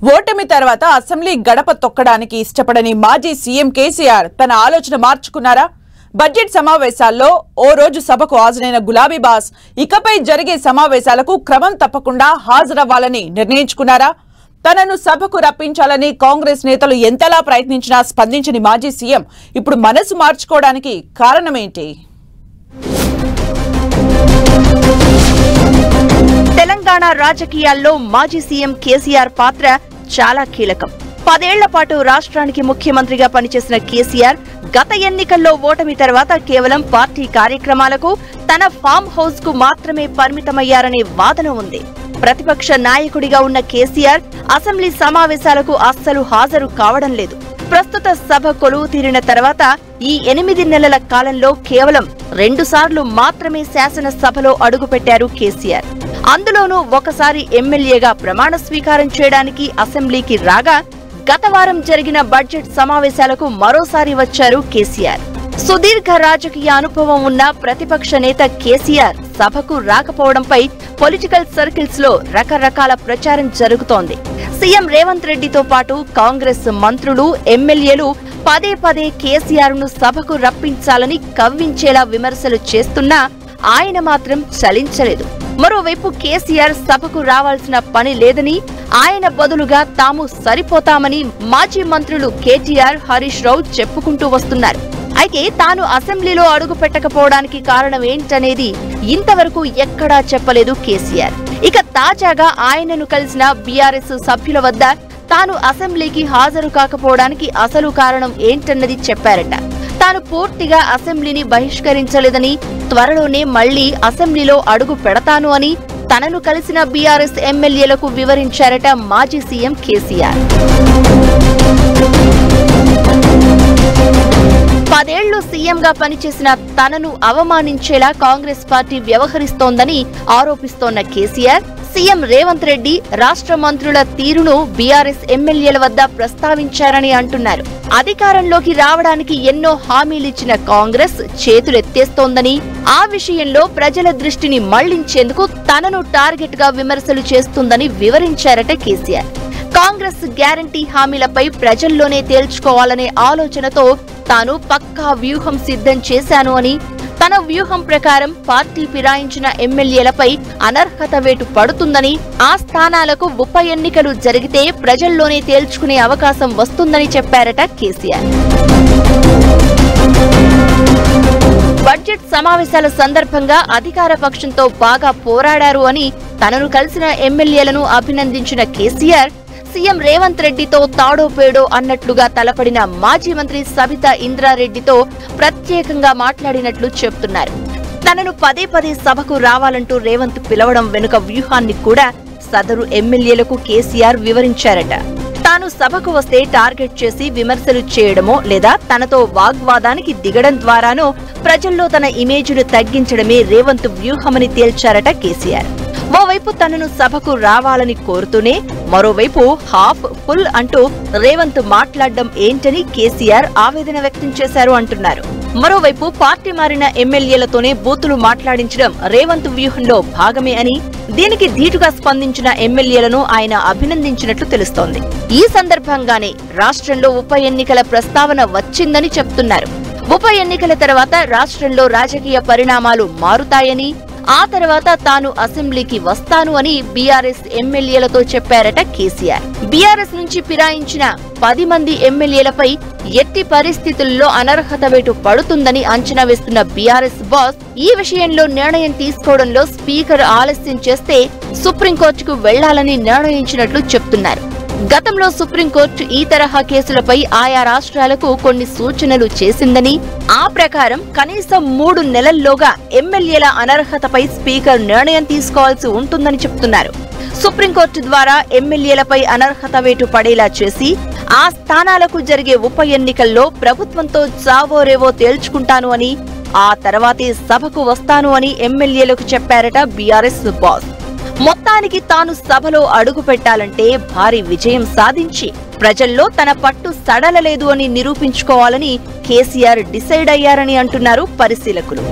ఓటమి తర్వాత అసెంబ్లీ గడప తొక్కడానికి ఇష్టపడని మాజీ సీఎం కేసీఆర్ తన ఆలోచన మార్చుకున్నారా? బడ్జెట్ సమావేశాల్లో ఓ రోజు సభకు హాజరైన గులాబీ బాస్ ఇకపై జరిగే సమావేశాలకు క్రమం తప్పకుండా హాజరవ్వాలని నిర్ణయించుకున్నారా? తనను సభకు రప్పించాలని కాంగ్రెస్ నేతలు ఎంతలా ప్రయత్నించినా స్పందించని మాజీ సీఎం ఇప్పుడు మనసు మార్చుకోవడానికి కారణమేంటి? తెలంగాణ రాజకీయాల్లో మాజీ సీఎం కేసీఆర్ పాత్ర చాలా కీలకం. 10 ఏళ్ల పాటు రాష్ట్రానికి ముఖ్యమంత్రిగా పనిచేసిన కేసీఆర్ గత ఎన్నికల్లో ఓటమి తర్వాత కేవలం పార్టీ కార్యక్రమాలకు తన ఫామ్ హౌస్ కు మాత్రమే పరిమితమయ్యారనే వాదన ఉంది. ప్రతిపక్ష నాయకుడిగా ఉన్న కేసీఆర్ అసెంబ్లీ సమావేశాలకు అస్సలు హాజరు కావడం లేదు. ప్రస్తుత సభ కొలువు తీరిన తర్వాత ఈ 8 నెలల కాలంలో కేవలం 2 సార్లు మాత్రమే శాసనసభలో అడుగుపెట్టారు కేసీఆర్. అందులోనూ ఒకసారి ఎమ్మెల్యేగా ప్రమాణ స్వీకారం చేయడానికి అసెంబ్లీకి రాగా గత వారం జరిగిన బడ్జెట్ సమావేశాలకు మరోసారి వచ్చారు కేసీఆర్. సుదీర్ఘ రాజకీయ అనుభవం ఉన్న ప్రతిపక్ష నేత కేసీఆర్ సభకు రాకపోవడంపై పొలిటికల్ సర్కిల్స్ లో రకరకాల ప్రచారం జరుగుతోంది. సీఎం రేవంత్ రెడ్డితో పాటు కాంగ్రెస్ మంత్రులు, ఎమ్మెల్యేలు పదే కేసీఆర్ ను సభకు రప్పించాలని కవ్వించేలా విమర్శలు చేస్తున్నా ఆయన మాత్రం చలించలేదు. మరోవైపు కేసీఆర్ సభకు రావాల్సిన పని లేదని, ఆయన బదులుగా తాము సరిపోతామని మాజీ మంత్రులు కేటీఆర్, హరీష్ రావు చెప్పుకుంటూ వస్తున్నారు. అయితే తాను అసెంబ్లీలో అడుగు పెట్టకపోవడానికి కారణం ఏంటనేది ఇంతవరకు ఎక్కడా చెప్పలేదు కేసీఆర్. ఇక తాజాగా ఆయనను కలిసిన బీఆర్ఎస్ సభ్యుల వద్ద తాను అసెంబ్లీకి హాజరు కాకపోవడానికి అసలు కారణం ఏంటన్నది చెప్పారట. తాను పూర్తిగా అసెంబ్లీని బహిష్కరించలేదని, త్వరలోనే మళ్లీ అసెంబ్లీలో అడుగు పెడతాను అని తనను కలిసిన బీఆర్ఎస్ ఎమ్మెల్యేలకు వివరించారట మాజీ సీఎం కేసీఆర్. 10 ఏళ్లు సీఎంగా పనిచేసిన తనను అవమానించేలా కాంగ్రెస్ పార్టీ వ్యవహరిస్తోందని ఆరోపిస్తోన్న కేసీఆర్ సీఎం రేవంత్ రెడ్డి రాష్ట్ర మంత్రుల తీరును బీఆర్ఎస్ ఎమ్మెల్యేల వద్ద ప్రస్తావించారని అంటున్నారు. అధికారంలోకి రావడానికి ఎన్నో హామీలిచ్చిన కాంగ్రెస్ చేతులెత్తేస్తోందని, ఆ విషయంలో ప్రజల దృష్టిని మళ్లించేందుకు తనను టార్గెట్ గా విమర్శలు చేస్తుందని వివరించారట కేసీఆర్. కాంగ్రెస్ గ్యారంటీ హామీలపై ప్రజల్లోనే తేల్చుకోవాలనే ఆలోచనతో తాను పక్కా వ్యూహం సిద్ధం చేశాను అని, తన వ్యూహం ప్రకారం పార్టీ ఫిరాయించిన ఎమ్మెల్యేలపై అనర్హత వేటు పడుతుందని, ఆ స్థానాలకు ఉప ఎన్నికలు జరిగితే ప్రజల్లోనే తేల్చుకునే అవకాశం వస్తుందని చెప్పారట కేసీఆర్. బడ్జెట్ సమావేశాల సందర్భంగా అధికార పక్షంతో బాగా పోరాడారు అని తనను కలిసిన ఎమ్మెల్యేలను అభినందించిన కేసీఆర్ సీఎం రేవంత్ రెడ్డితో తాడో పేడో అన్నట్లుగా తలపడిన మాజీ మంత్రి సబితా ఇంద్రారెడ్డితో ప్రత్యేకంగా మాట్లాడినట్లు చెప్తున్నారు. తనను పదే సభకు రావాలంటూ రేవంత్ పిలవడం వెనుక వ్యూహాన్ని కూడా సదరు ఎమ్మెల్యేలకు కేసీఆర్ వివరించారట. తాను సభకు వస్తే టార్గెట్ చేసి విమర్శలు చేయడమో లేదా తనతో వాగ్వాదానికి దిగడం ద్వారానో ప్రజల్లో తన ఇమేజ్ను తగ్గించడమే రేవంత్ వ్యూహమని తేల్చారట కేసీఆర్. ఓవైపు తనను సభకు రావాలని కోరుతూనే మరోవైపు హాఫ్ ఫుల్ అంటూ రేవంత్ మాట్లాడడం ఏంటని కేసీఆర్ ఆవేదన వ్యక్తం చేశారు అంటున్నారు. మరోవైపు పార్టీ మారిన ఎమ్మెల్యేలతోనే బూతులు మాట్లాడించడం రేవంత్ వ్యూహంలో భాగమే అని, దీనికి ధీటుగా స్పందించిన ఎమ్మెల్యేలను ఆయన అభినందించినట్లు తెలుస్తోంది. ఈ సందర్భంగానే రాష్ట్రంలో ఉప ఎన్నికల ప్రస్తావన వచ్చిందని చెప్తున్నారు. ఉప ఎన్నికల తర్వాత రాష్ట్రంలో రాజకీయ పరిణామాలు మారుతాయని, ఆ తర్వాత తాను అసెంబ్లీకి వస్తాను అని బీఆర్ఎస్ ఎమ్మెల్యేలతో చెప్పారట కేసీఆర్. బీఆర్ఎస్ నుంచి ఫిరాయించిన 10 మంది ఎమ్మెల్యేలపై ఎట్టి పరిస్థితుల్లో అనర్హత వేటు పడుతుందని అంచనా వేస్తున్న బీఆర్ఎస్ బాస్ ఈ విషయంలో నిర్ణయం తీసుకోవడంలో స్పీకర్ ఆలస్యం చేస్తే సుప్రీంకోర్టుకు వెళ్లాలని నిర్ణయించినట్లు చెప్తున్నారు. గతంలో సుప్రీంకోర్టు ఈ తరహా కేసులపై ఆయా రాష్ట్రాలకు కొన్ని సూచనలు చేసిందని, ఆ ప్రకారం కనీసం 3 నెలల్లోగా ఎమ్మెల్యేల అనర్హతపై స్పీకర్ నిర్ణయం తీసుకోవాల్సి ఉంటుందని చెప్తున్నారు. సుప్రీంకోర్టు ద్వారా ఎమ్మెల్యేలపై అనర్హత వేటు పడేలా చేసి ఆ స్థానాలకు జరిగే ఉప ఎన్నికల్లో ప్రభుత్వంతో చావోరేవో తేల్చుకుంటాను అని, ఆ తర్వాతే సభకు వస్తాను అని ఎమ్మెల్యేలకు చెప్పారట బీఆర్ఎస్ బాస్. మొత్తానికి తాను సభలో అడుగు పెట్టాలంటే భారీ విజయం సాధించి ప్రజల్లో తన పట్టు సడలలేదు అని నిరూపించుకోవాలని కేసీఆర్ డిసైడ్ అయ్యారని అంటున్నారు పరిశీలకులు.